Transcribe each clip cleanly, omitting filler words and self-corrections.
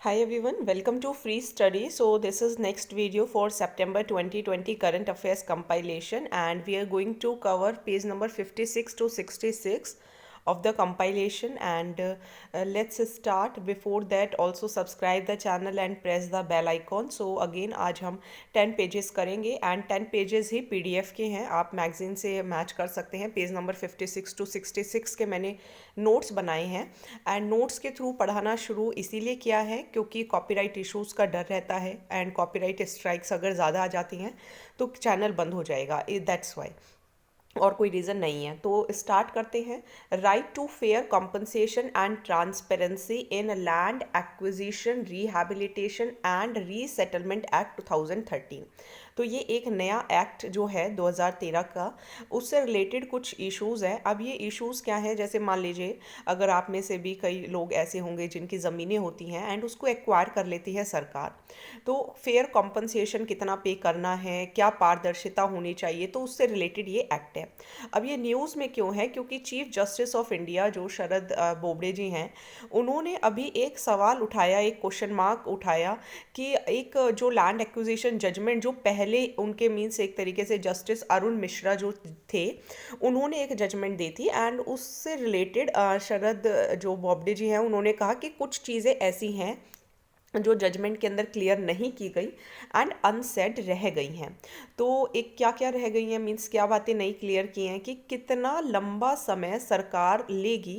Hi everyone, welcome to Free Study. So this is next video for September 2020 current affairs compilation, and we are going to cover page number 56 to 66 of the compilation. And let's start. Before that, also subscribe the channel and press the bell icon. So again आज हम 10 pages करेंगे and 10 pages he PDF के हैं. आप magazine से match कर सकते हैं. पेज नंबर 56 to 66 के मैंने नोट्स बनाए हैं एंड नोट्स के थ्रू पढ़ाना शुरू इसीलिए किया है क्योंकि कॉपीराइट इश्यूज़ का डर रहता है एंड कॉपीराइट स्ट्राइक्स अगर ज़्यादा आ जाती हैं तो चैनल बंद हो जाएगा. दैट्स वाई, और कोई रीज़न नहीं है. तो स्टार्ट करते हैं. Right to fair compensation and transparency in land acquisition rehabilitation and resettlement act 2013. तो ये एक नया एक्ट जो है 2013 का, उससे रिलेटेड कुछ इश्यूज़ हैं. अब ये इश्यूज़ क्या हैं, जैसे मान लीजिए अगर आप में से भी कई लोग ऐसे होंगे जिनकी ज़मीनें होती हैं एंड उसको एक्वायर कर लेती है सरकार, तो फेयर कॉम्पनसेशन कितना पे करना है, क्या पारदर्शिता होनी चाहिए, तो उससे रिलेटेड ये एक्ट है. अब ये न्यूज़ में क्यों है, क्योंकि चीफ जस्टिस ऑफ इंडिया जो शरद बोबड़े जी हैं, उन्होंने अभी एक सवाल उठाया, एक क्वेश्चन मार्क उठाया कि एक जो लैंड एक्विजिशन जजमेंट जो पहले उनके मीन्स एक तरीके से जस्टिस अरुण मिश्रा जो थे, उन्होंने एक जजमेंट दी थी एंड उससे रिलेटेड शरद जो बोबड़े जी हैं उन्होंने कहा कि कुछ चीज़ें ऐसी हैं जो जजमेंट के अंदर क्लियर नहीं की गई एंड अनसेड रह गई हैं. तो एक क्या क्या रह गई हैं, मीन्स क्या बातें नहीं क्लियर की हैं कि कितना लंबा समय सरकार लेगी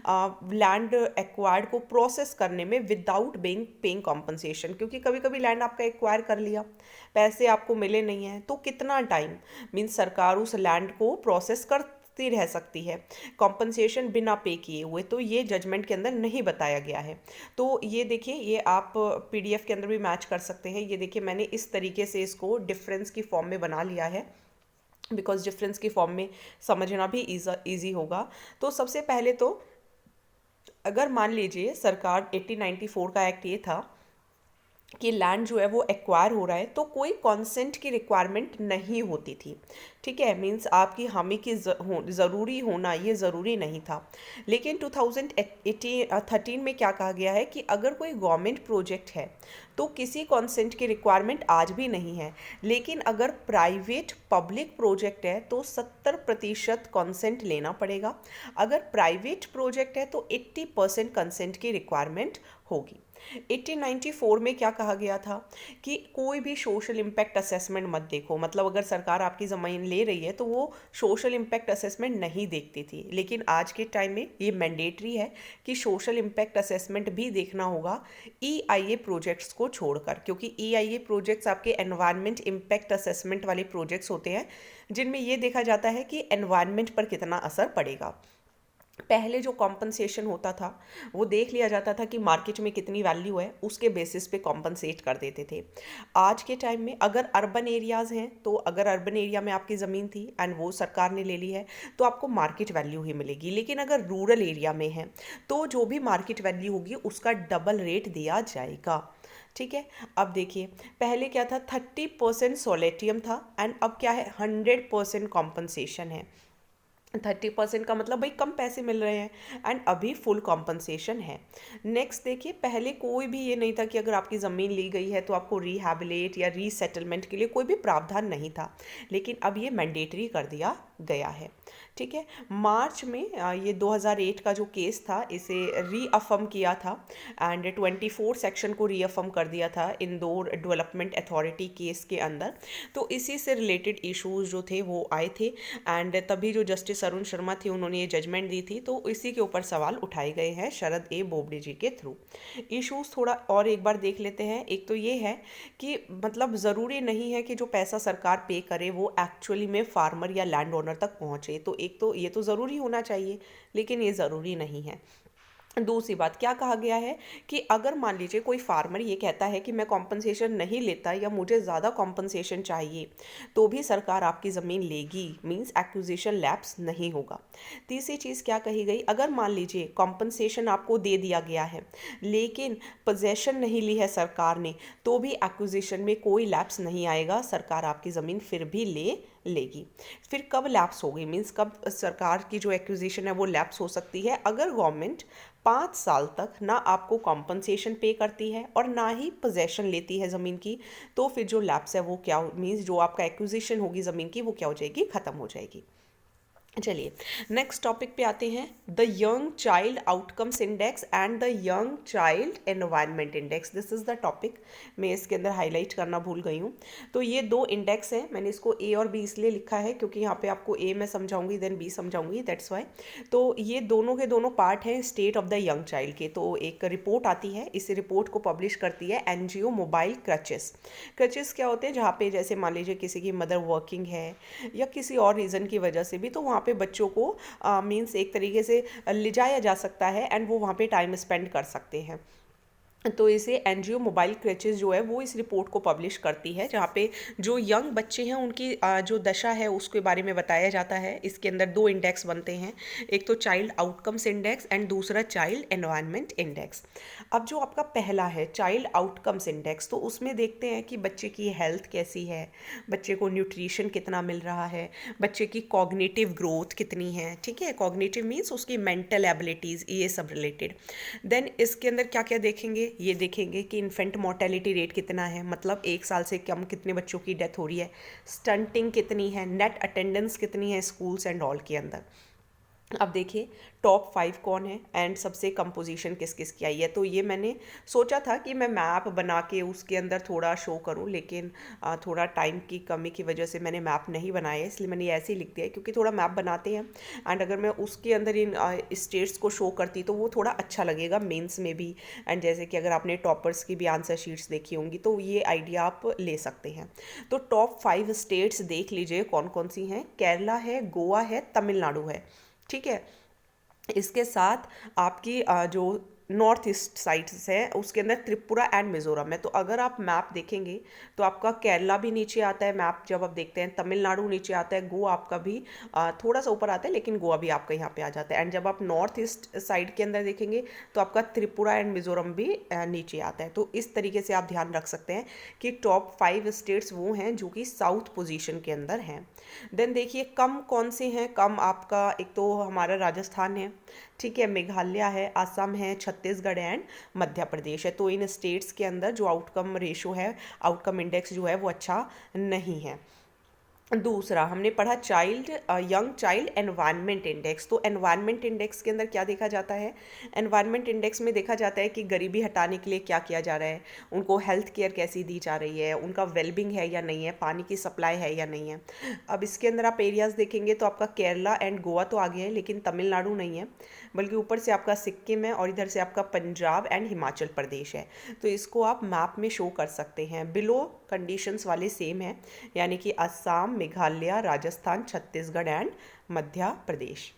लैंड एक्वायर्ड को प्रोसेस करने में विदाउट बेइंग पेइंग कॉम्पनसेशन. क्योंकि कभी कभी लैंड आपका एक्वायर कर लिया, पैसे आपको मिले नहीं हैं, तो कितना टाइम मीन्स सरकार उस लैंड को प्रोसेस कर रह सकती है कॉम्पनसेशन बिना पे किए हुए. तो ये जजमेंट के अंदर नहीं बताया गया है. तो ये देखिए, ये आप पीडीएफ के अंदर भी मैच कर सकते हैं. ये देखिए मैंने इस तरीके से इसको डिफरेंस की फॉर्म में बना लिया है बिकॉज डिफरेंस की फॉर्म में समझना भी ईजी होगा. तो सबसे पहले तो अगर मान लीजिए सरकार 1894 का एक्ट ये था कि लैंड जो है वो एक्वायर हो रहा है, तो कोई कॉन्सेंट की रिक्वायरमेंट नहीं होती थी. ठीक है, मीन्स आपकी हामी की ज़रूरी होना ये ज़रूरी नहीं था. लेकिन 2013 में क्या कहा गया है कि अगर कोई गवर्नमेंट प्रोजेक्ट है तो किसी कॉन्सेंट की रिक्वायरमेंट आज भी नहीं है. लेकिन अगर प्राइवेट पब्लिक प्रोजेक्ट है तो 70% कॉन्सेंट लेना पड़ेगा. अगर प्राइवेट प्रोजेक्ट है तो 80% कंसेंट की रिक्वायरमेंट होगी. 1894 में क्या कहा गया था कि कोई भी सोशल इम्पैक्ट असेसमेंट मत देखो. मतलब अगर सरकार आपकी ज़मीन ले रही है तो वो सोशल इम्पैक्ट असेसमेंट नहीं देखती थी. लेकिन आज के टाइम में ये मैंडेटरी है कि सोशल इम्पैक्ट असेसमेंट भी देखना होगा ईआईए प्रोजेक्ट्स को छोड़कर. क्योंकि ईआईए प्रोजेक्ट्स आपके एनवायरनमेंट इम्पैक्ट असेसमेंट वाले प्रोजेक्ट्स होते हैं जिनमें ये देखा जाता है कि एनवायरनमेंट पर कितना असर पड़ेगा. पहले जो कॉम्पनसेशन होता था वो देख लिया जाता था कि मार्केट में कितनी वैल्यू है, उसके बेसिस पे कॉम्पनसेट कर देते थे. आज के टाइम में अगर अर्बन एरियाज़ हैं तो अगर अर्बन एरिया में आपकी ज़मीन थी एंड वो सरकार ने ले ली है तो आपको मार्केट वैल्यू ही मिलेगी. लेकिन अगर रूरल एरिया में है तो जो भी मार्केट वैल्यू होगी उसका डबल रेट दिया जाएगा. ठीक है, अब देखिए पहले क्या था, 30% सोलेटियम था एंड अब क्या है, 100% कॉम्पनसेशन है. 30% का मतलब भाई कम पैसे मिल रहे हैं एंड अभी फुल कॉम्पनसेशन है. नेक्स्ट देखिए, पहले कोई भी ये नहीं था कि अगर आपकी ज़मीन ली गई है तो आपको रिहैबिलेट या रीसेटलमेंट के लिए कोई भी प्रावधान नहीं था. लेकिन अब ये मैंडेटरी कर दिया गया है. ठीक है, मार्च में ये 2008 का जो केस था इसे रीअफर्म किया था एंड 24 सेक्शन को रीअफर्म कर दिया था इंदौर डेवलपमेंट अथॉरिटी केस के अंदर. तो इसी से रिलेटेड इश्यूज जो थे वो आए थे एंड तभी जो जस्टिस अरुण शर्मा थे उन्होंने ये जजमेंट दी थी. तो इसी के ऊपर सवाल उठाए गए हैं शरद ए बोबड़े जी के थ्रू. इश्यूज थोड़ा और एक बार देख लेते हैं. एक तो ये है कि मतलब ज़रूरी नहीं है कि जो पैसा सरकार पे करे वो एक्चुअली में फार्मर या लैंड ओनर तक पहुँचे. तो एक तो ये तो ज़रूरी होना चाहिए, लेकिन ये ज़रूरी नहीं है. दूसरी बात क्या कहा गया है कि अगर मान लीजिए कोई फार्मर ये कहता है कि मैं कॉम्पनसेशन नहीं लेता या मुझे ज़्यादा कॉम्पनसेशन चाहिए, तो भी सरकार आपकी ज़मीन लेगी, मींस एक्विजिशन लैप्स नहीं होगा. तीसरी चीज़ क्या कही गई, अगर मान लीजिए कॉम्पनसेशन आपको दे दिया गया है लेकिन पोजेशन नहीं ली है सरकार ने, तो भी एक्विजिशन में कोई लैप्स नहीं आएगा, सरकार आपकी ज़मीन फिर भी ले लेगी। फिर कब लैप्स होगी, मीन्स कब सरकार की जो एक्विजिशन है वो लैप्स हो सकती है, अगर गवर्नमेंट 5 साल तक ना आपको कॉम्पनसेशन पे करती है और ना ही पोजेशन लेती है ज़मीन की, तो फिर जो लैप्स है वो क्या मीन्स जो आपका एक्विजिशन होगी ज़मीन की वो क्या हो जाएगी, ख़त्म हो जाएगी। चलिए नेक्स्ट टॉपिक पे आते हैं, the young child outcomes index and the young child environment index. This is the topic, मैं इसके अंदर हाईलाइट करना भूल गई हूँ। तो ये दो इंडेक्स हैं, मैंने इसको ए और बी इसलिए लिखा है क्योंकि यहाँ पे आपको ए मैं समझाऊंगी देन बी समझाऊंगी, दैट्स वाई। तो ये दोनों के दोनों पार्ट हैं state of the young child के। तो एक रिपोर्ट आती है, इस रिपोर्ट को पब्लिश करती है एनजीओ मोबाइल क्रचेस। क्रचेस क्या होते हैं, जहाँ पे जैसे मान लीजिए किसी की मदर वर्किंग है या किसी और रीज़न की वजह से भी, तो वहाँ पे बच्चों को मीन्स एक तरीके से ले जाया जा सकता है एंड वो वहाँ पे टाइम स्पेंड कर सकते हैं। तो इसे एनजीओ मोबाइल क्रचेस जो है वो इस रिपोर्ट को पब्लिश करती है, जहाँ पे जो यंग बच्चे हैं उनकी जो दशा है उसके बारे में बताया जाता है। इसके अंदर दो इंडेक्स बनते हैं, एक तो चाइल्ड आउटकम्स इंडेक्स एंड दूसरा चाइल्ड एनवायरनमेंट इंडेक्स। अब जो आपका पहला है चाइल्ड आउटकम्स इंडेक्स, तो उसमें देखते हैं कि बच्चे की हेल्थ कैसी है, बच्चे को न्यूट्रिशन कितना मिल रहा है, बच्चे की कॉग्निटिव ग्रोथ कितनी है, ठीक है, कॉग्निटिव मीन्स उसकी मेंटल एबिलिटीज़, ये सब रिलेटेड। देन इसके अंदर क्या क्या देखेंगे, ये देखेंगे कि इन्फेंट मोर्टेलिटी रेट कितना है, मतलब 1 साल से कम कितने बच्चों की डेथ हो रही है, स्टंटिंग कितनी है, नेट अटेंडेंस कितनी है स्कूल्स एंड ऑल के अंदर। अब देखिए टॉप 5 कौन है एंड सबसे कम पोजीशन किस किस की आई है। तो ये मैंने सोचा था कि मैं मैप बना के उसके अंदर थोड़ा शो करूं, लेकिन थोड़ा टाइम की कमी की वजह से मैंने मैप नहीं बनाया, इसलिए मैंने ऐसे ही लिख दिया, क्योंकि थोड़ा मैप बनाते हैं एंड अगर मैं उसके अंदर इन स्टेट्स को शो करती तो वो थोड़ा अच्छा लगेगा मेंस में भी। एंड जैसे कि अगर आपने टॉपर्स की भी आंसर शीट्स देखी होंगी तो ये आइडिया आप ले सकते हैं। तो टॉप 5 स्टेट्स देख लीजिए कौन कौन सी हैं, केरला है, गोवा है, तमिलनाडु है, ठीक है। इसके साथ आपकी जो नॉर्थ ईस्ट साइड्स है उसके अंदर त्रिपुरा एंड मिजोरम है। तो अगर आप मैप देखेंगे तो आपका केरला भी नीचे आता है मैप जब आप देखते हैं, तमिलनाडु नीचे आता है, गोवा आपका भी थोड़ा सा ऊपर आता है लेकिन गोवा भी आपका यहाँ पे आ जाता है। एंड जब आप नॉर्थ ईस्ट साइड के अंदर देखेंगे तो आपका त्रिपुरा एंड मिजोरम भी नीचे आता है। तो इस तरीके से आप ध्यान रख सकते हैं कि टॉप 5 स्टेट्स वो हैं जो कि साउथ पोजीशन के अंदर हैं। देन देखिए कम कौन से हैं, कम आपका एक तो हमारा राजस्थान है, ठीक है, मेघालय है, असम है, छत्तीसगढ़ एंड मध्य प्रदेश है। तो इन स्टेट्स के अंदर जो आउटकम रेशो है, आउटकम इंडेक्स जो है वो अच्छा नहीं है। दूसरा हमने पढ़ा child young child environment index. तो एनवायरनमेंट इंडेक्स के अंदर क्या देखा जाता है, एनवायरनमेंट इंडेक्स में देखा जाता है कि गरीबी हटाने के लिए क्या किया जा रहा है, उनको हेल्थ केयर कैसी दी जा रही है, उनका वेलबिंग है या नहीं है, पानी की सप्लाई है या नहीं है। अब इसके अंदर आप एरियाज़ देखेंगे तो आपका केरला एंड गोवा तो आगे है लेकिन तमिलनाडु नहीं है, बल्कि ऊपर से आपका सिक्किम है और इधर से आपका पंजाब एंड हिमाचल प्रदेश है। तो इसको आप मैप में शो कर सकते हैं। बिलो कंडीशंस वाले सेम है, यानी कि असम, मेघालय, राजस्थान, छत्तीसगढ़ एंड मध्य प्रदेश।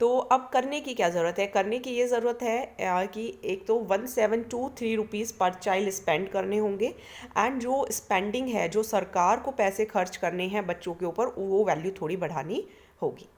तो अब करने की क्या ज़रूरत है, करने की ये ज़रूरत है कि एक तो 1723 रुपीज़ पर चाइल्ड स्पेंड करने होंगे एंड जो स्पेंडिंग है, जो सरकार को पैसे खर्च करने हैं बच्चों के ऊपर, वो वैल्यू थोड़ी बढ़ानी होगी।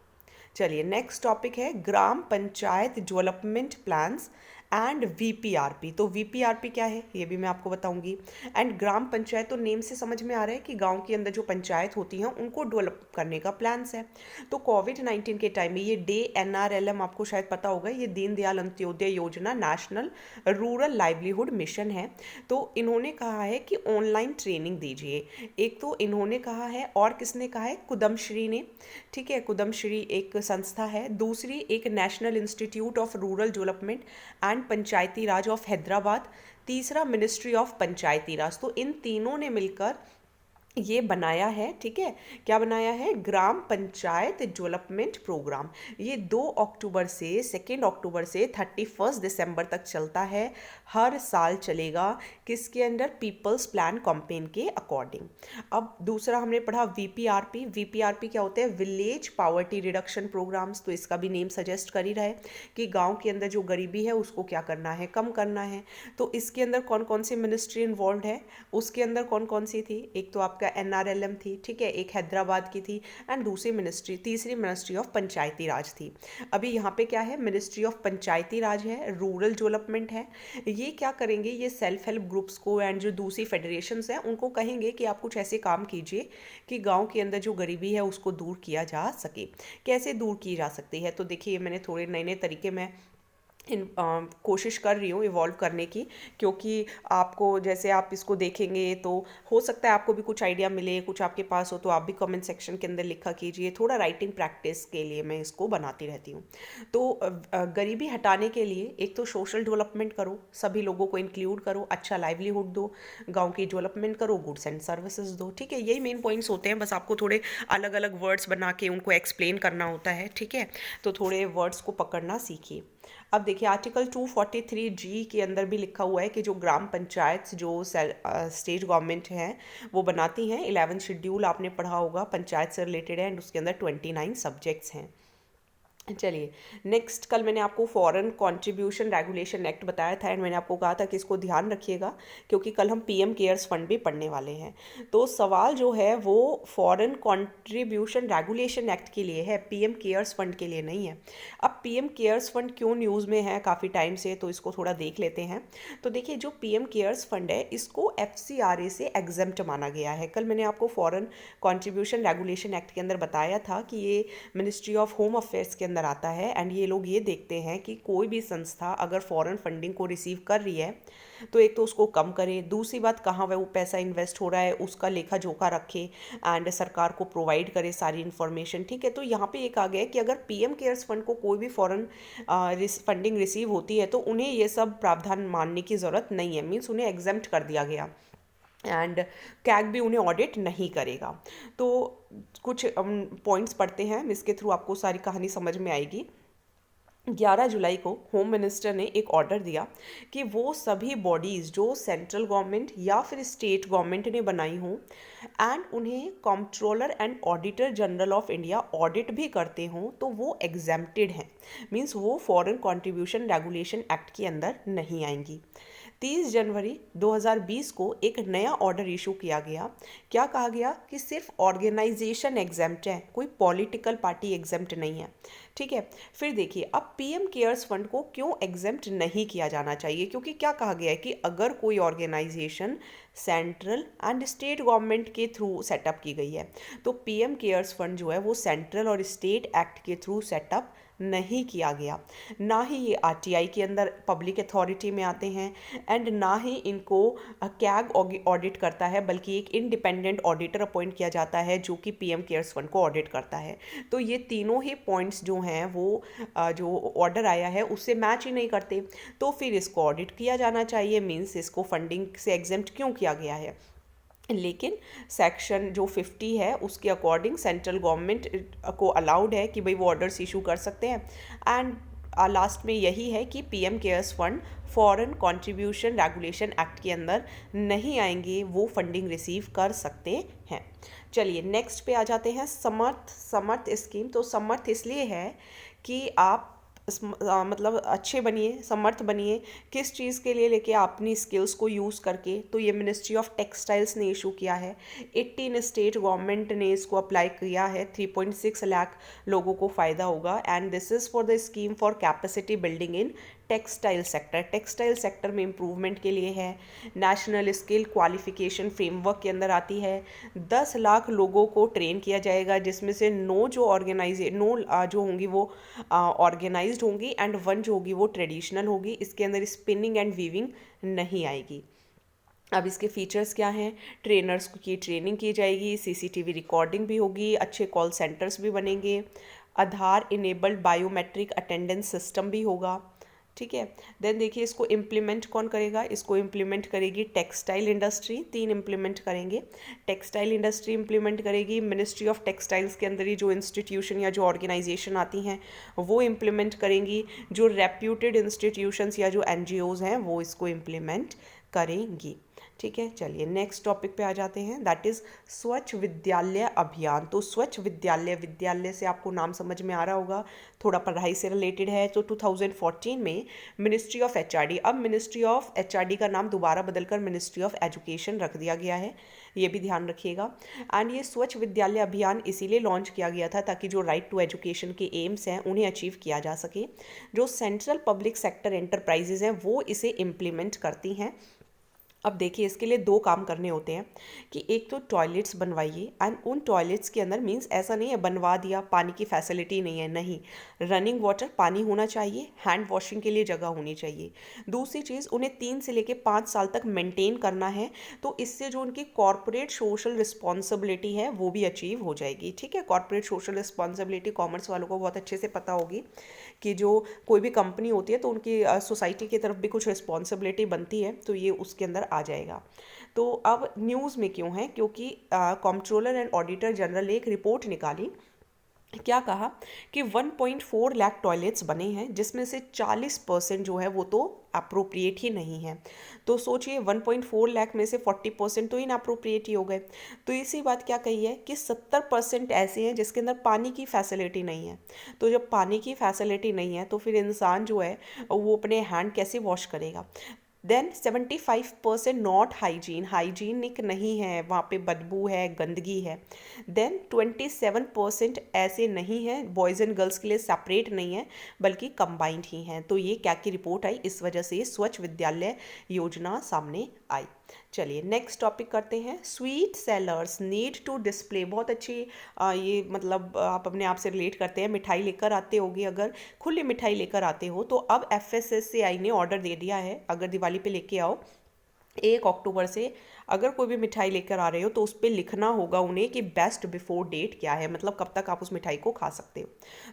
चलिए नेक्स्ट टॉपिक है ग्राम पंचायत डेवलपमेंट प्लान्स एंड वीपीआरपी। तो वीपीआरपी क्या है ये भी मैं आपको बताऊंगी। एंड ग्राम पंचायत तो नेम से समझ में आ रहा है कि गांव के अंदर जो पंचायत होती हैं उनको डेवलप करने का प्लान्स है। तो कोविड-19 के टाइम में ये DNRLM आपको शायद पता होगा, ये दीनदयाल अंत्योदय योजना नेशनल रूरल लाइवलीहुड मिशन है। तो इन्होंने कहा है कि ऑनलाइन ट्रेनिंग दीजिए, एक तो इन्होंने कहा है और किसने कहा है, कुदमश्री ने, ठीक है, कुदमश्री एक संस्था है। दूसरी एक national institute of rural development and Panchayati Raj of Hyderabad, तीसरा मिनिस्ट्री ऑफ पंचायती राज। तो इन तीनों ने मिलकर ये बनाया है, ठीक है, क्या बनाया है, ग्राम पंचायत डेवलपमेंट प्रोग्राम। ये 2 अक्टूबर से 2 अक्टूबर से 31 दिसंबर तक चलता है, हर साल चलेगा, किसके अंडर, पीपल्स प्लान कैंपेन के अकॉर्डिंग। अब दूसरा हमने पढ़ा वीपीआरपी। वीपीआरपी क्या होते हैं, विलेज पावर्टी रिडक्शन प्रोग्राम्स। तो इसका भी नेम सजेस्ट कर ही रहा है कि गाँव के अंदर जो गरीबी है उसको क्या करना है, कम करना है। तो इसके अंदर कौन कौन सी मिनिस्ट्री इन्वॉल्व है, उसके अंदर कौन कौन सी थी, एक तो आपकी आपका NRLM थी, ठीक है, एक हैदराबाद की थी, एंड तीसरी मिनिस्ट्री ऑफ पंचायती राज थी। अभी यहाँ पे क्या है, मिनिस्ट्री ऑफ पंचायती राज है, रूरल डेवलपमेंट है। ये क्या करेंगे, ये सेल्फ हेल्प ग्रुप्स को एंड जो दूसरी फेडरेशंस हैं उनको कहेंगे कि आप कुछ ऐसे काम कीजिए कि गांव के अंदर जो गरीबी है उसको दूर किया जा सके। कैसे दूर की जा सकती है, तो देखिए मैंने थोड़े नए नए तरीके में कोशिश कर रही हूँ इवॉल्व करने की, क्योंकि आपको जैसे आप इसको देखेंगे तो हो सकता है आपको भी कुछ आइडिया मिले, कुछ आपके पास हो तो आप भी कमेंट सेक्शन के अंदर लिखा कीजिए। थोड़ा राइटिंग प्रैक्टिस के लिए मैं इसको बनाती रहती हूँ। तो गरीबी हटाने के लिए एक तो सोशल डेवलपमेंट करो, सभी लोगों को इंक्लूड करो, अच्छा लाइवलीहुड दो, गाँव की डेवलपमेंट करो, गुड्स एंड सर्विसेज दो, ठीक है। यही मेन पॉइंट्स होते हैं, बस आपको थोड़े अलग अलग वर्ड्स बना के उनको एक्सप्लेन करना होता है, ठीक है। तो थोड़े वर्ड्स को पकड़ना सीखिए। अब देखिए आर्टिकल 243G के अंदर भी लिखा हुआ है कि जो ग्राम पंचायत जो स्टेट गवर्नमेंट हैं वो बनाती हैं, 11 शेड्यूल आपने पढ़ा होगा पंचायत से रिलेटेड है, एंड उसके अंदर 29 सब्जेक्ट्स हैं। चलिए नेक्स्ट, कल मैंने आपको फॉरेन कंट्रीब्यूशन रेगुलेशन एक्ट बताया था, एंड मैंने आपको कहा था कि इसको ध्यान रखिएगा क्योंकि कल हम PM केयर्स फंड भी पढ़ने वाले हैं। तो सवाल जो है वो फॉरेन कंट्रीब्यूशन रेगुलेशन एक्ट के लिए है, PM केयर्स फंड के लिए नहीं है। अब PM केयर्स फंड क्यों न्यूज़ में है काफ़ी टाइम से, तो इसको थोड़ा देख लेते हैं। तो देखिए जो PM केयर्स फंड है इसको FCRA से एग्जेम्प्ट माना गया है। कल मैंने आपको फॉरेन कंट्रीब्यूशन रेगुलेशन एक्ट के अंदर बताया था कि ये मिनिस्ट्री ऑफ होम अफेयर्स के अंदर आता है, एंड ये लोग ये देखते हैं कि कोई भी संस्था अगर फॉरेन फंडिंग को रिसीव कर रही है तो एक तो उसको कम करे, दूसरी बात कहाँ वो पैसा इन्वेस्ट हो रहा है उसका लेखा जोखा रखे, एंड सरकार को प्रोवाइड करे सारी इन्फॉर्मेशन, ठीक है। तो यहाँ पे एक आ गया है कि अगर PM केयर्स फंड को कोई भी फॉरेन फंडिंग रिसीव होती है तो उन्हें ये सब प्रावधान मानने की ज़रूरत नहीं है, मीन्स उन्हें एग्जेम्प्ट कर दिया गया, एंड कैग भी उन्हें ऑडिट नहीं करेगा। तो कुछ पॉइंट्स पढ़ते हैं, इसके थ्रू आपको सारी कहानी समझ में आएगी। 11 जुलाई को होम मिनिस्टर ने एक ऑर्डर दिया कि वो सभी बॉडीज़ जो सेंट्रल गवर्नमेंट या फिर स्टेट गवर्नमेंट ने बनाई हों एंड उन्हें controller and auditor general of India audit भी करते हों तो वो एग्जेम्प्टेड हैं, मींस वो फॉरेन कंट्रीब्यूशन रेगुलेशन एक्ट के अंदर नहीं आएंगी। 30 जनवरी 2020 को एक नया ऑर्डर इशू किया गया। क्या कहा गया कि सिर्फ ऑर्गेनाइजेशन एग्जेम्प्ट है, कोई पॉलिटिकल पार्टी एग्जेम्प्ट नहीं है, ठीक है। फिर देखिए अब PM केयर्स फंड को क्यों एग्जेम्प्ट नहीं किया जाना चाहिए, क्योंकि क्या कहा गया है कि अगर कोई organisation central and state government के थ्रू सेटअप की गई है तो PM केयर्स फंड जो है वो सेंट्रल और स्टेट एक्ट के थ्रू सेटअप नहीं किया गया, ना ही ये RTI के अंदर पब्लिक अथॉरिटी में आते हैं, एंड ना ही इनको कैग ऑडिट करता है, बल्कि एक इंडिपेंडेंट ऑडिटर अपॉइंट किया जाता है जो कि PM केयर्स फंड को ऑडिट करता है। तो ये तीनों ही पॉइंट्स जो हैं वो जो ऑर्डर आया है उससे मैच ही नहीं करते, तो फिर इसको ऑडिट किया जाना चाहिए, मीन्स इसको फंडिंग से एग्जेम्प्ट क्यों किया गया है। लेकिन सेक्शन जो 50 है उसके अकॉर्डिंग सेंट्रल गवर्नमेंट को अलाउड है कि भाई वो ऑर्डर्स इशू कर सकते हैं, एंड लास्ट में यही है कि PM cares fund foreign contribution regulation act के अंदर नहीं आएंगे, वो फंडिंग रिसीव कर सकते हैं। चलिए नेक्स्ट पे आ जाते हैं, समर्थ स्कीम। तो समर्थ इसलिए है कि आप मतलब अच्छे बनिए, समर्थ बनिए, किस चीज़ के लिए लेके अपनी स्किल्स को यूज़ करके। तो ये मिनिस्ट्री ऑफ टेक्सटाइल्स ने इशू किया है, 18 स्टेट गवर्नमेंट ने इसको अप्लाई किया है, 3.6 लाख लोगों को फ़ायदा होगा, and this is for the scheme for capacity building in textile sector. Textile sector में इम्प्रूवमेंट के लिए है, नेशनल स्किल क्वालिफिकेशन फ्रेमवर्क के अंदर आती है। 10 लाख लोगों को ट्रेन किया जाएगा, जिसमें से 9 जो होंगी वो ऑर्गेनाइज्ड होंगी, एंड 1 जो होगी वो ट्रेडिशनल होगी। इसके अंदर स्पिनिंग एंड वीविंग नहीं आएगी। अब इसके फीचर्स क्या हैं, ट्रेनर्स की ट्रेनिंग की जाएगी, CCTV रिकॉर्डिंग भी होगी, अच्छे कॉल सेंटर्स भी बनेंगे, आधार इनेबल्ड बायोमेट्रिक अटेंडेंस सिस्टम भी होगा, ठीक है। देन देखिए इसको इम्प्लीमेंट कौन करेगा, इसको इम्प्लीमेंट करेगी टेक्सटाइल इंडस्ट्री, 3 इम्प्लीमेंट करेंगे। टेक्सटाइल इंडस्ट्री इम्प्लीमेंट करेगी, मिनिस्ट्री ऑफ टेक्सटाइल्स के अंदर ही जो इंस्टीट्यूशन या जो ऑर्गेनाइजेशन आती हैं वो इम्प्लीमेंट करेंगी, जो रेप्यूटेड इंस्टीट्यूशंस या जो NGOs हैं वो इसको इम्प्लीमेंट करेंगी। ठीक है, चलिए नेक्स्ट टॉपिक पे आ जाते हैं, दैट इज़ स्वच्छ विद्यालय अभियान। तो स्वच्छ विद्यालय, विद्यालय से आपको नाम समझ में आ रहा होगा, थोड़ा पढ़ाई से रिलेटेड है। तो 2014 में मिनिस्ट्री ऑफ एचआरडी, अब मिनिस्ट्री ऑफ एचआरडी का नाम दोबारा बदलकर मिनिस्ट्री ऑफ एजुकेशन रख दिया गया है, ये भी ध्यान रखिएगा। एंड ये स्वच्छ विद्यालय अभियान इसीलिए लॉन्च किया गया था ताकि जो राइट टू एजुकेशन के एम्स हैं उन्हें अचीव किया जा सके। जो सेंट्रल पब्लिक सेक्टर एंटरप्राइजेज हैं वो इसे इम्प्लीमेंट करती हैं। अब देखिए, इसके लिए दो काम करने होते हैं कि एक तो टॉयलेट्स बनवाइए, एंड उन टॉयलेट्स के अंदर मीन्स ऐसा नहीं है बनवा दिया पानी की फैसिलिटी नहीं है, नहीं, रनिंग वाटर पानी होना चाहिए, हैंड वॉशिंग के लिए जगह होनी चाहिए। दूसरी चीज़, उन्हें 3 से लेकर 5 साल तक मेंटेन करना है, तो इससे जो उनकी कॉर्पोरेट सोशल रिस्पॉन्सिबिलिटी है वो भी अचीव हो जाएगी। ठीक है, कॉर्पोरेट सोशल रिस्पॉन्सिबिलिटी कॉमर्स वालों को बहुत अच्छे से पता होगी कि जो कोई भी कंपनी होती है तो उनकी सोसाइटी की तरफ भी कुछ रिस्पॉन्सिबिलिटी बनती है, तो ये उसके अंदर आ जाएगा। तो अब न्यूज़ में क्यों है, क्योंकि कंट्रोलर एंड ऑडिटर जनरल ने एक रिपोर्ट निकाली, क्या कहा कि 1.4 लाख टॉयलेट्स बने हैं, जिसमें से 40% जो है वो तो अप्रोप्रिएट ही नहीं है। तो सोचिए 1.4 लाख में से 40% तो इनअप्रोप्रिएट ही हो गए। तो इसी बात क्या कही है कि 70% ऐसे हैं जिसके अंदर पानी की फैसिलिटी नहीं है। तो जब पानी की फैसिलिटी नहीं है तो फिर इंसान जो है वो अपने हैंड कैसे वॉश करेगा। देन 75% नॉट हाइजीनिक नहीं है, वहाँ पे बदबू है, गंदगी है। देन 27% ऐसे नहीं है, बॉयज़ एंड गर्ल्स के लिए सेपरेट नहीं है बल्कि कंबाइंड ही हैं। तो ये क्या की रिपोर्ट आई, इस वजह से स्वच्छ विद्यालय योजना सामने आई। चलिए नेक्स्ट टॉपिक करते हैं, sweet sellers need to display. बहुत अच्छी ये मतलब आप अपने आप से रिलेट करते हैं, मिठाई लेकर आते होगे, अगर खुली मिठाई लेकर आते हो तो अब FSSAI ने ऑर्डर दे दिया है, अगर दिवाली पे लेके आओ 1 अक्टूबर से अगर कोई भी मिठाई लेकर आ रहे हो तो उस पर लिखना होगा उन्हें कि बेस्ट बिफोर डेट क्या है, मतलब कब तक आप उस मिठाई को खा सकते हो।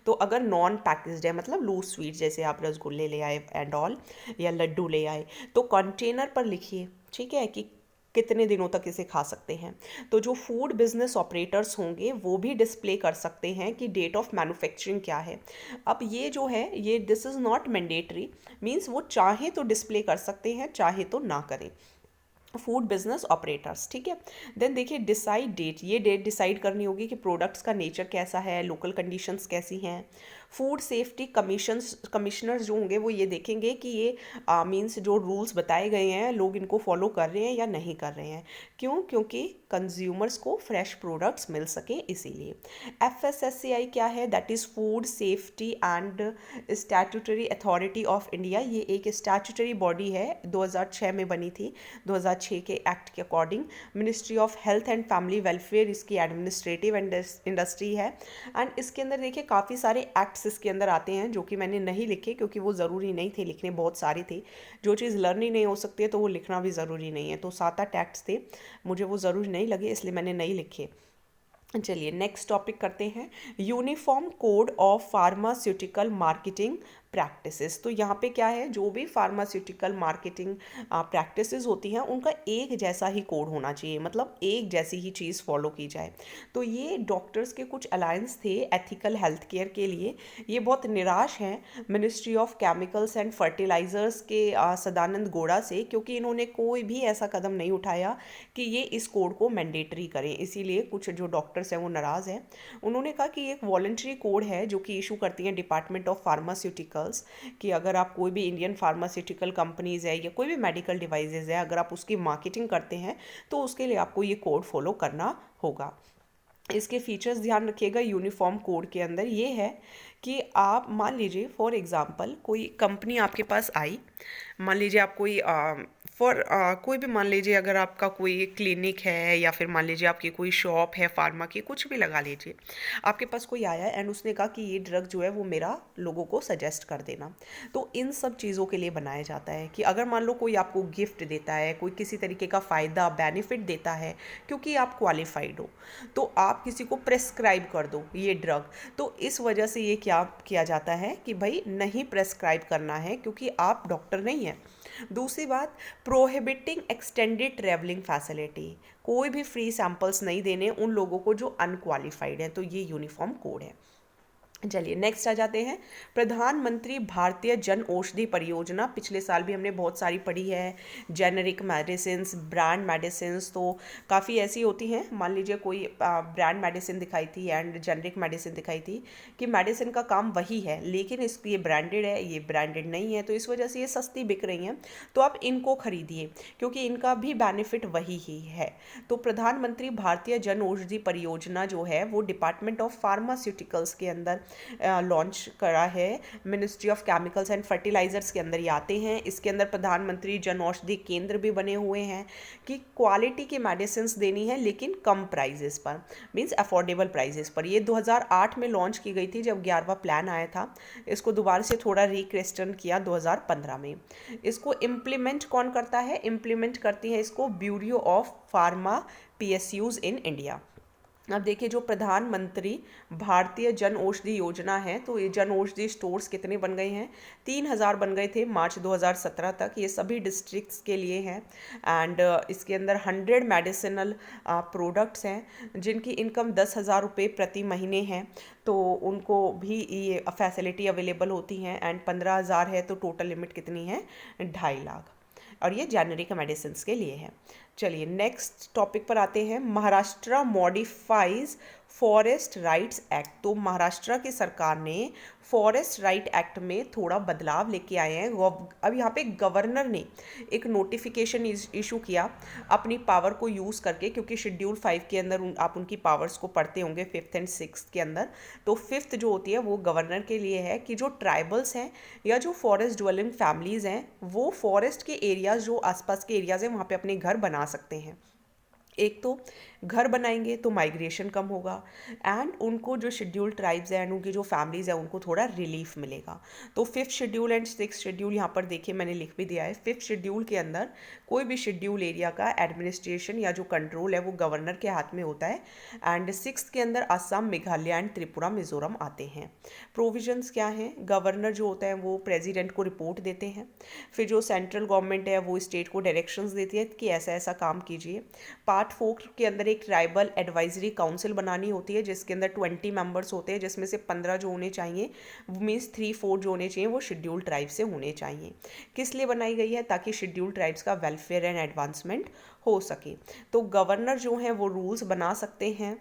तो अगर नॉन पैकेज्ड है, मतलब लूज स्वीट, जैसे आप रसगुल्ले ले आए एंड ऑल या लड्डू ले आए, तो कंटेनर पर लिखिए, ठीक है, कि कितने दिनों तक इसे खा सकते हैं। तो जो फूड बिजनेस ऑपरेटर्स होंगे वो भी डिस्प्ले कर सकते हैं कि डेट ऑफ मैन्युफैक्चरिंग क्या है। अब ये जो है ये this is not mandatory, means वो चाहे तो डिस्प्ले कर सकते हैं, चाहे तो ना करें, फूड बिजनेस ऑपरेटर्स। ठीक है, देन देखिए डिसाइड डेट, ये डेट डिसाइड करनी होगी कि प्रोडक्ट्स का नेचर कैसा है, लोकल कंडीशंस कैसी हैं। फूड सेफ्टी कमिश्नर्स जो होंगे वो ये देखेंगे कि ये मीन्स जो रूल्स बताए गए हैं लोग इनको फॉलो कर रहे हैं या नहीं कर रहे हैं। क्यों, क्योंकि कंज्यूमर्स को फ्रेश प्रोडक्ट्स मिल सके इसीलिए। FSSAI क्या है, that is food safety and statutory authority of India. ये एक स्टैट्यूटरी बॉडी है, 2006 में बनी थी, 2006 के एक्ट के according. Ministry of health and family welfare इसकी एडमिनिस्ट्रेटिव इंडस्ट्री है। एंड इसके अंदर देखिए काफ़ी सारे एक्ट्स इसके अंदर आते हैं जो कि मैंने नहीं लिखे क्योंकि वो ज़रूरी नहीं थे लिखने, बहुत सारे थे। जो चीज़ लर्न ही नहीं हो सकती है तो वो लिखना भी ज़रूरी नहीं है। तो 7-8 एक्ट्स थे, मुझे वो ज़रूरी नहीं लगे इसलिए मैंने नहीं लिखे। चलिए नेक्स्ट टॉपिक करते हैं, uniform code of pharmaceutical marketing practices. तो यहाँ पे क्या है, जो भी फार्मास्यूटिकल मार्केटिंग प्रैक्टिसेस होती हैं उनका एक जैसा ही कोड होना चाहिए, मतलब एक जैसी ही चीज़ फॉलो की जाए। तो ये डॉक्टर्स के कुछ अलायंस थे एथिकल हेल्थ केयर के लिए, ये बहुत निराश हैं ministry of chemicals and fertilisers के सदानंद गौड़ा से, क्योंकि इन्होंने कोई भी ऐसा कदम नहीं उठाया कि ये इस कोड को मैंडेटरी करें। इसीलिए कुछ जो डॉक्टर्स हैं वो नाराज़ हैं। उन्होंने कहा कि एक वॉलंटरी कोड है जो कि इशू करती हैं डिपार्टमेंट ऑफ फार्मास्यूटिकल्स, कि अगर आप कोई भी इंडियन फार्मास्यूटिकल कंपनीज़ है या कोई भी मेडिकल डिवाइसेस है अगर आप उसकी मार्केटिंग करते हैं तो उसके लिए आपको ये कोड फॉलो करना होगा। इसके फीचर्स ध्यान रखिएगा यूनिफॉर्म कोड के अंदर ये है कि आप मान लीजिए फॉर एग्जांपल कोई कंपनी आपके पास आई, मान लीजिए आप कोई कोई भी मान लीजिए अगर आपका कोई क्लिनिक है या फिर मान लीजिए आपकी कोई शॉप है फार्मा की, कुछ भी लगा लीजिए, आपके पास कोई आया एंड उसने कहा कि ये ड्रग जो है वो मेरा लोगों को सजेस्ट कर देना। तो इन सब चीज़ों के लिए बनाया जाता है कि अगर मान लो कोई आपको गिफ्ट देता है, कोई किसी तरीके का फ़ायदा बेनिफिट देता है क्योंकि आप क्वालिफाइड हो, तो आप किसी को प्रेस्क्राइब कर दो ये ड्रग, तो इस वजह से ये क्या किया जाता है कि भाई नहीं प्रेस्क्राइब करना है क्योंकि आप डॉक्टर नहीं हैं। दूसरी बात, प्रोहिबिटिंग एक्सटेंडेड ट्रैवलिंग फैसिलिटी, कोई भी फ्री सैंपल्स नहीं देने उन लोगों को जो अनक्वालिफाइड हैं, तो ये यूनिफॉर्म कोड है। चलिए नेक्स्ट आ जाते हैं, प्रधानमंत्री भारतीय जन औषधि परियोजना। पिछले साल भी हमने बहुत सारी पढ़ी है, जेनरिक मेडिसिन, ब्रांड मेडिसिन, तो काफ़ी ऐसी होती हैं। मान लीजिए कोई ब्रांड मेडिसिन दिखाई थी एंड जेनरिक मेडिसिन दिखाई थी कि मेडिसिन का काम वही है लेकिन ये ब्रांडेड है, ये ब्रांडेड नहीं है, तो इस वजह से ये सस्ती बिक रही हैं, तो आप इनको खरीदिए क्योंकि इनका भी बेनिफिट वही ही है। तो प्रधानमंत्री भारतीय जन औषधि परियोजना जो है वो डिपार्टमेंट ऑफ फार्मास्यूटिकल्स के अंदर लॉन्च करा है, ministry of chemicals and fertilisers के अंदर ये आते हैं। इसके अंदर प्रधानमंत्री जन औषधि केंद्र भी बने हुए हैं कि क्वालिटी की मेडिसिन देनी है लेकिन कम प्राइजेस पर, मींस अफोर्डेबल प्राइजेस पर। ये 2008 में लॉन्च की गई थी जब 11वां प्लान आया था। इसको दोबारा से थोड़ा रिक्वेस्टन किया 2015 में। इसको इम्प्लीमेंट कौन करता है? इम्प्लीमेंट करती है इसको bureau of pharma PSUs in India. अब देखिए जो प्रधानमंत्री भारतीय जन औषधि योजना है, तो ये जन औषधि स्टोर्स कितने बन गए हैं? 3000 बन गए थे मार्च 2017 तक। ये सभी डिस्ट्रिक्ट्स के लिए हैं एंड इसके अंदर 100 मेडिसिनल प्रोडक्ट्स हैं जिनकी इनकम 10,000 रुपये प्रति महीने है, तो उनको भी ये फैसिलिटी अवेलेबल होती हैं। एंड 15,000 है तो टोटल लिमिट कितनी है? 2.5 लाख। और ये जेनरिक मेडिसिन के लिए है। चलिए नेक्स्ट टॉपिक पर आते हैं, Maharashtra modifies forest rights act. तो महाराष्ट्र की सरकार ने फॉरेस्ट राइट एक्ट में थोड़ा बदलाव लेके आए हैं। अब यहाँ पे गवर्नर ने एक नोटिफिकेशन इशू किया अपनी पावर को यूज़ करके, क्योंकि शेड्यूल 5 के अंदर आप उनकी पावर्स को पढ़ते होंगे 5th एंड 6th के अंदर। तो 5th जो होती है वो गवर्नर के लिए है कि जो ट्राइबल्स हैं या जो फॉरेस्ट ड्वेलिंग फैमिलीज़ हैं वो फॉरेस्ट के एरियाज़, जो आसपास के एरियाज़ हैं, वहाँ पे अपने घर बना सकते हैं। एक तो घर बनाएंगे तो माइग्रेशन कम होगा एंड उनको जो शेड्यूल ट्राइब्स हैं एंड उनकी जो फैमिलीज़ हैं उनको थोड़ा रिलीफ मिलेगा। तो 5th schedule and 6th schedule यहाँ पर देखिए मैंने लिख भी दिया है। 5th शेड्यूल के अंदर कोई भी शेड्यूल एरिया का एडमिनिस्ट्रेशन या जो कंट्रोल है वो गवर्नर के हाथ में होता है एंड 6th के अंदर असम, मेघालय एंड त्रिपुरा, मिजोरम आते हैं। प्रोविजंस क्या हैं? गवर्नर जो होता है वो प्रेसिडेंट को रिपोर्ट देते हैं, फिर जो सेंट्रल गवर्नमेंट है वो स्टेट को डायरेक्शंस देती है कि ऐसा ऐसा काम कीजिए। पार्ट 4 के अंदर एक ट्राइबल एडवाइजरी काउंसिल बनानी होती है जिसके अंदर 20 मेंबर्स होते हैं, जिसमें से 15 जो होने चाहिए, मीन्स 3/4 जो होने चाहिए वो शेड्यूल ट्राइब से होने चाहिए। किस लिए बनाई गई है? ताकि शेड्यूल ट्राइब्स का वेलफेयर एंड एडवांसमेंट हो सके। तो गवर्नर जो हैं वो रूल्स बना सकते हैं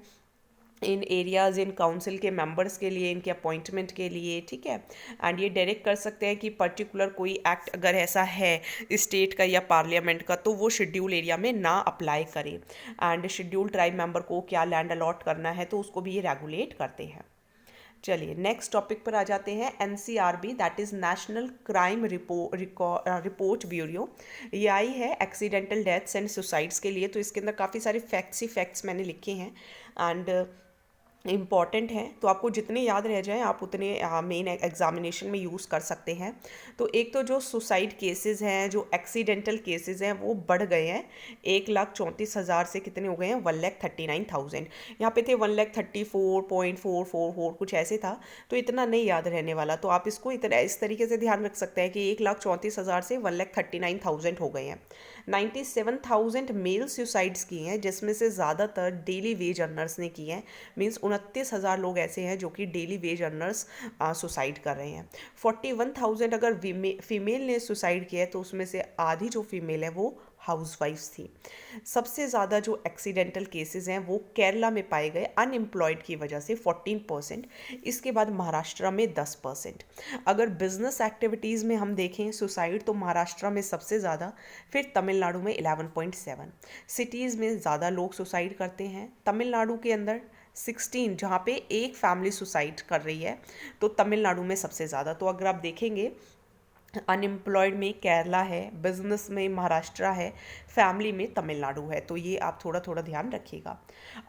इन एरियाज़, इन काउंसिल के मेंबर्स के लिए, इनके अपॉइंटमेंट के लिए, ठीक है। एंड ये डायरेक्ट कर सकते हैं कि पर्टिकुलर कोई एक्ट अगर ऐसा है स्टेट का या पार्लियामेंट का तो वो शेड्यूल एरिया में ना अप्लाई करें। एंड शेड्यूल ट्राइब मेंबर को क्या लैंड अलॉट करना है तो उसको भी ये रेगुलेट करते हैं। चलिए नेक्स्ट टॉपिक पर आ जाते हैं, NCRB that is national crime report bureau. ये आई है एक्सीडेंटल डेथ्स एंड सुसाइड्स के लिए। तो इसके अंदर काफ़ी सारे फैक्ट्स मैंने लिखे हैं एंड इम्पॉर्टेंट है, तो आपको जितने याद रह जाएं आप उतने मेन एग्जामिनेशन में यूज़ कर सकते हैं। तो एक तो जो सुसाइड केसेस हैं, जो एक्सीडेंटल केसेस हैं वो बढ़ गए हैं 1,34,000 से कितने हो गए हैं? 1,39,000। यहाँ पे थे 1,34.444 कुछ ऐसे था, तो इतना नहीं याद रहने वाला। तो आप इसको इतना इस तरीके से ध्यान रख सकते हैं कि 1,34,000 से 1,39,000 हो गए हैं। 97,000 मेल सुसाइड्स की हैं जिसमें से ज़्यादातर डेली वेज अर्नर्स ने की हैं, मीन्स 29,000 लोग ऐसे हैं जो कि डेली वेज अर्नर्स सुसाइड कर रहे हैं। 41,000 अगर फीमेल ने सुसाइड किया है तो उसमें से आधी जो फीमेल है वो हाउसवाइफ्स थी। सबसे ज़्यादा जो एक्सीडेंटल केसेस हैं वो केरला में पाए गए अनएम्प्लॉयड की वजह से 14%, इसके बाद महाराष्ट्र में 10%। अगर बिजनेस एक्टिविटीज़ में हम देखें सुसाइड तो महाराष्ट्र में सबसे ज़्यादा, फिर तमिलनाडु में 11.7। सिटीज़ में ज़्यादा लोग सुसाइड करते हैं। तमिलनाडु के अंदर 16, जहाँ पे एक फैमिली सुसाइड कर रही है, तो तमिलनाडु में सबसे ज़्यादा। तो अगर आप देखेंगे अनएम्प्लॉयड में केरला है, बिजनेस में महाराष्ट्र है, फैमिली में तमिलनाडु है। तो ये आप थोड़ा थोड़ा ध्यान रखिएगा।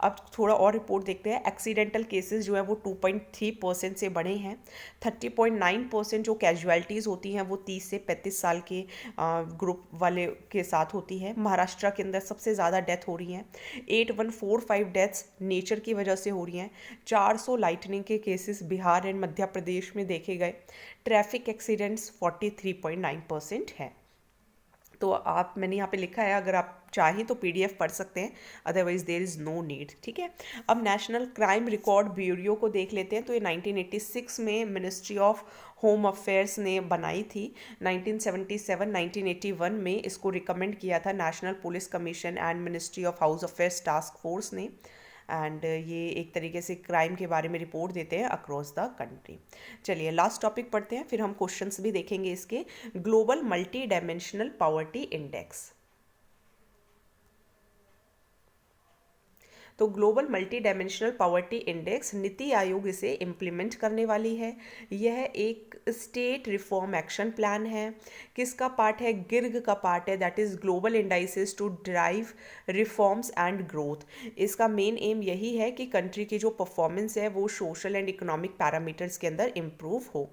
अब थोड़ा और रिपोर्ट देखते हैं। एक्सीडेंटल केसेस जो है वो 2.3% से बढ़े हैं। 30.9% जो कैजुअलिटीज़ होती हैं वो 30 से 35 साल के ग्रुप वाले के साथ होती है। महाराष्ट्र के अंदर सबसे ज़्यादा डेथ हो रही हैं, 8145 डेथ्स नेचर की वजह से हो रही हैं। 400 लाइटनिंग के केसेस बिहार एंड मध्य प्रदेश में देखे गए। ट्रैफिक एक्सीडेंट्स 43.9% है। तो आप मैंने यहाँ पे लिखा है, अगर आप चाहें तो पीडीएफ पढ़ सकते हैं, otherwise there is no need. ठीक है, अब नेशनल क्राइम रिकॉर्ड ब्यूरो को देख लेते हैं। तो ये 1986 में मिनिस्ट्री ऑफ होम अफेयर्स ने बनाई थी। 1977 1981 में इसको रिकमेंड किया था national police commission and ministry of house affairs task force ने। एंड ये एक तरीके से क्राइम के बारे में रिपोर्ट देते हैं अक्रॉस द कंट्री। चलिए लास्ट टॉपिक पढ़ते हैं, फिर हम क्वेश्चंस भी देखेंगे इसके। Global multi dimensional poverty index. तो global multi dimensional poverty index NITI Aayog इसे इम्प्लीमेंट करने वाली है। यह एक स्टेट रिफॉर्म एक्शन प्लान है। किसका पार्ट है? गिर्ग का पार्ट है, that is global indices to drive reforms and growth. इसका मेन एम यही है कि कंट्री की जो परफॉर्मेंस है वो सोशल एंड इकोनॉमिक पैरामीटर्स के अंदर इम्प्रूव हो।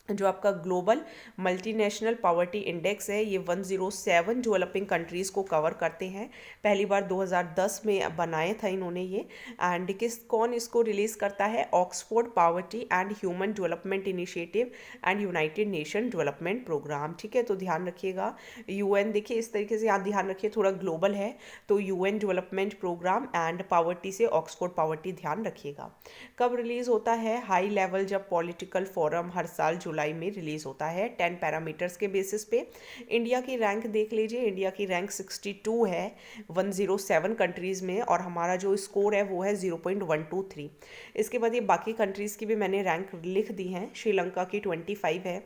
जो आपका ग्लोबल मल्टीनेशनल पॉवर्टी इंडेक्स है ये 107 डेवलपिंग कंट्रीज़ को कवर करते हैं। पहली बार 2010 में बनाया था इन्होंने ये। एंड कौन इसको रिलीज़ करता है? Oxford poverty and human development initiative and United Nation development programme. ठीक है, तो ध्यान रखिएगा। यूएन, देखिए इस तरीके से यहाँ ध्यान रखिए, थोड़ा ग्लोबल है तो UN development programme and poverty से ऑक्सफोर्ड पॉवर्टी ध्यान रखिएगा। कब रिलीज़ होता है? हाई लेवल जब पॉलिटिकल फोरम हर साल जुलाई में रिलीज होता है 10 पैरामीटर्स के बेसिस पे। इंडिया की रैंक देख लीजिए, इंडिया की रैंक 62 है 107 कंट्रीज़ में, और हमारा जो स्कोर है वो है 0.123। इसके बाद ये बाकी कंट्रीज़ की भी मैंने रैंक लिख दी हैं। श्रीलंका की 25 है,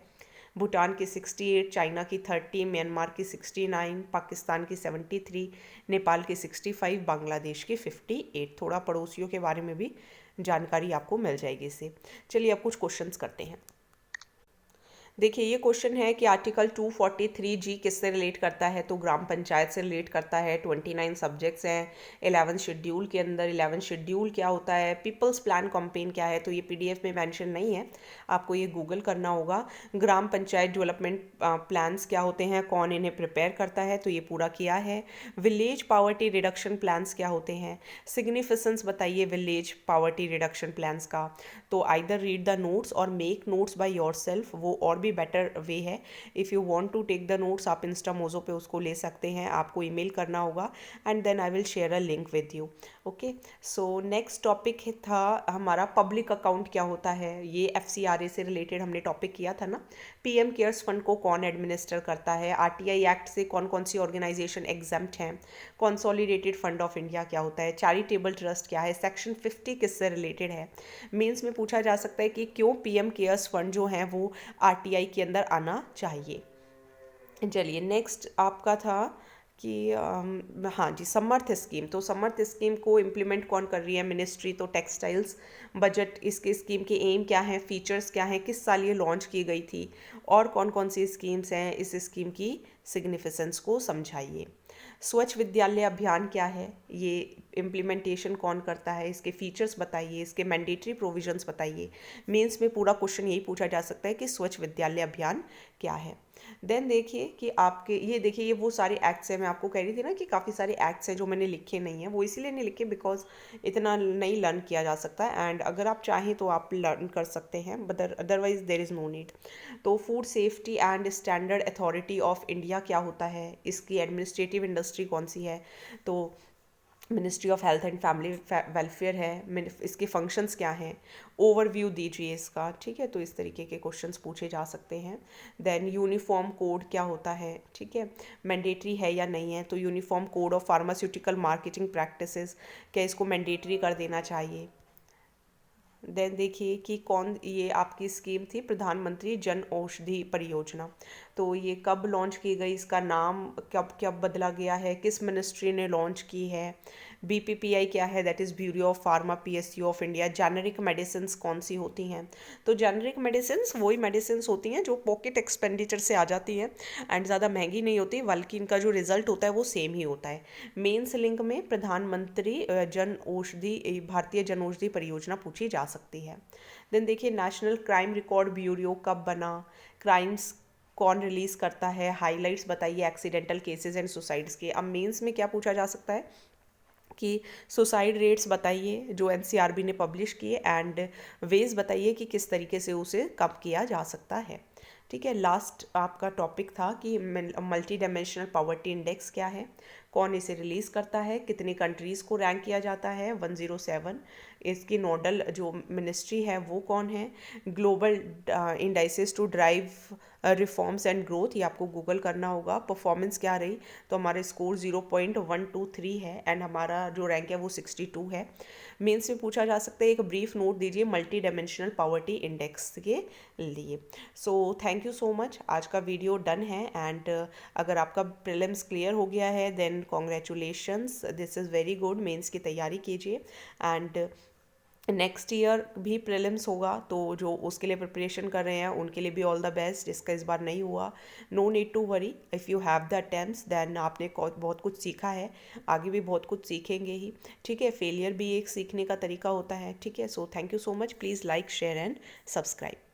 भूटान की 68, चाइना की 30, म्यांमार की 69, पाकिस्तान की 73, नेपाल की 65, बांग्लादेश की 58। थोड़ा पड़ोसियों के बारे में भी जानकारी आपको मिल जाएगी इससे। चलिए अब कुछ क्वेश्चंस करते हैं। देखिए ये क्वेश्चन है कि आर्टिकल 243G किससे रिलेट करता है? तो ग्राम पंचायत से रिलेट करता है। 29 सब्जेक्ट्स हैं 11 शेड्यूल के अंदर। 11 शेड्यूल क्या होता है? पीपल्स प्लान कैंपेन क्या है? तो ये पीडीएफ में मेंशन नहीं है, आपको ये गूगल करना होगा। ग्राम पंचायत डेवलपमेंट प्लान्स क्या होते हैं, कौन इन्हें प्रिपेयर करता है? तो ये पूरा किया है। विलेज पावर्टी रिडक्शन प्लान्स क्या होते हैं? सिग्निफिकेंस बताइए विलेज पावर्टी रिडक्शन प्लान्स का। तो आइदर रीड द नोट्स और मेक नोट्स बाय योरसेल्फ, वो और भी बेटर वे है। If you want to take the notes आप इंस्टा मोजो पे उसको ले सकते हैं, आपको ईमेल करना होगा and then I will share a link with you. Okay, so next topic था हमारा पब्लिक अकाउंट क्या होता है। ये एफसीआरए से रिलेटेड हमने टॉपिक किया था ना। पीएम केयर्स फंड को कौन एडमिनिस्टर करता है? आरटीआई एक्ट से कौन कौन सी ऑर्गेनाइजेशन एग्जेम्प्ट हैं? कंसोलिडेटेड फंड ऑफ इंडिया क्या होता है? चैरिटेबल ट्रस्ट क्या है? सेक्शन 50 किससे रिलेटेड है? मेंस में पूछा जा सकता है कि क्यों पीएम केयर्स फंड जो है वो आरटीआई के अंदर आना चाहिए। चलिए नेक्स्ट आपका था कि हाँ जी, समर्थ स्कीम। तो समर्थ स्कीम को इम्प्लीमेंट कौन कर रही है? मिनिस्ट्री। तो टेक्सटाइल्स। बजट इसके स्कीम के एम क्या है, फीचर्स क्या हैं, किस साल ये लॉन्च की गई थी, और कौन कौन सी स्कीम्स हैं, इस स्कीम की सिग्निफिकेंस को समझाइए। स्वच्छ विद्यालय अभियान क्या है, ये इम्प्लीमेंटेशन कौन करता है, इसके फीचर्स बताइए, इसके मैंडेटरी प्रोविजंस बताइए। मेंस में पूरा क्वेश्चन यही पूछा जा सकता है कि स्वच्छ विद्यालय अभियान क्या है। देन देखिए कि आपके ये देखिए ये वो सारे एक्ट्स हैं। मैं आपको कह रही थी ना कि काफ़ी सारे एक्ट्स हैं जो मैंने लिखे नहीं हैं, वो इसीलिए नहीं लिखे बिकॉज इतना नहीं लर्न किया जा सकता है, एंड अगर आप चाहें तो आप लर्न कर सकते हैं, but otherwise there is no need. तो food safety and standard authority of India क्या होता है? इसकी एडमिनिस्ट्रेटिव इंडस्ट्री कौन सी है? तो ministry of health and family welfare है। इसके फंक्शंस क्या हैं? ओवरव्यू दीजिए इसका। ठीक है, तो इस तरीके के क्वेश्चंस पूछे जा सकते हैं। देन यूनिफॉर्म कोड क्या होता है? ठीक है, मैंडेटरी है या नहीं है? तो uniform code of pharmaceutical marketing practices, क्या इसको मैंडेटरी कर देना चाहिए? देन देखिए कि कौन, ये आपकी स्कीम थी प्रधानमंत्री जन औषधि परियोजना। तो ये कब लॉन्च की गई, इसका नाम कब कब बदला गया है, किस मिनिस्ट्री ने लॉन्च की है? बीपीपीआई क्या है? That is bureau of pharma PSU of India. Generic medicine कौन सी होती हैं? तो जेनरिक मेडिसिन वही मेडिसिन होती हैं जो पॉकेट एक्सपेंडिचर से आ जाती हैं एंड ज़्यादा महंगी नहीं होती, बल्कि इनका जो रिजल्ट होता है वो सेम ही होता है। मेंस लिंक में प्रधानमंत्री जन औषधि भारतीय जन औषधि परियोजना पूछी जा सकती है। देन देखिए नेशनल क्राइम रिकॉर्ड ब्यूरो कब बना? क्राइम्स कौन रिलीज़ करता है? हाइलाइट्स बताइए एक्सीडेंटल केसेस एंड सुसाइड्स के। अब मेंस में क्या पूछा जा सकता है कि सुसाइड रेट्स बताइए जो एनसीआरबी ने पब्लिश किए, एंड वेज बताइए कि किस तरीके से उसे कम किया जा सकता है। ठीक है, लास्ट आपका टॉपिक था कि मल्टी डायमेंशनल पॉवर्टी इंडेक्स क्या है, कौन इसे रिलीज़ करता है, कितनी कंट्रीज़ को रैंक किया जाता है, 107, इसकी नोडल जो मिनिस्ट्री है वो कौन है, global indices to drive reforms and growth, ये आपको गूगल करना होगा, परफॉर्मेंस क्या रही, तो हमारे स्कोर 0.123 है एंड हमारा जो रैंक है वो 62 है। मेंस में पूछा जा सकता है, एक ब्रीफ नोट दीजिए मल्टी डायमेंशनल पॉवर्टी इंडेक्स के लिए। So thank you so much, आज का वीडियो डन है एंड अगर आपका प्रीलिम्स क्लियर हो गया है then congratulations, this is very good, mains की तैयारी कीजिए एंड नेक्स्ट ईयर भी प्रीलिम्स होगा, तो जो उसके लिए प्रिपरेशन कर रहे हैं उनके लिए भी ऑल द बेस्ट, जिसका इस बार नहीं हुआ no need to worry, if you have the attempts then आपने बहुत कुछ सीखा है, आगे भी बहुत कुछ सीखेंगे ही, ठीक है, फेलियर भी एक सीखने का तरीका होता है, ठीक है। So thank you so much, please like share and subscribe.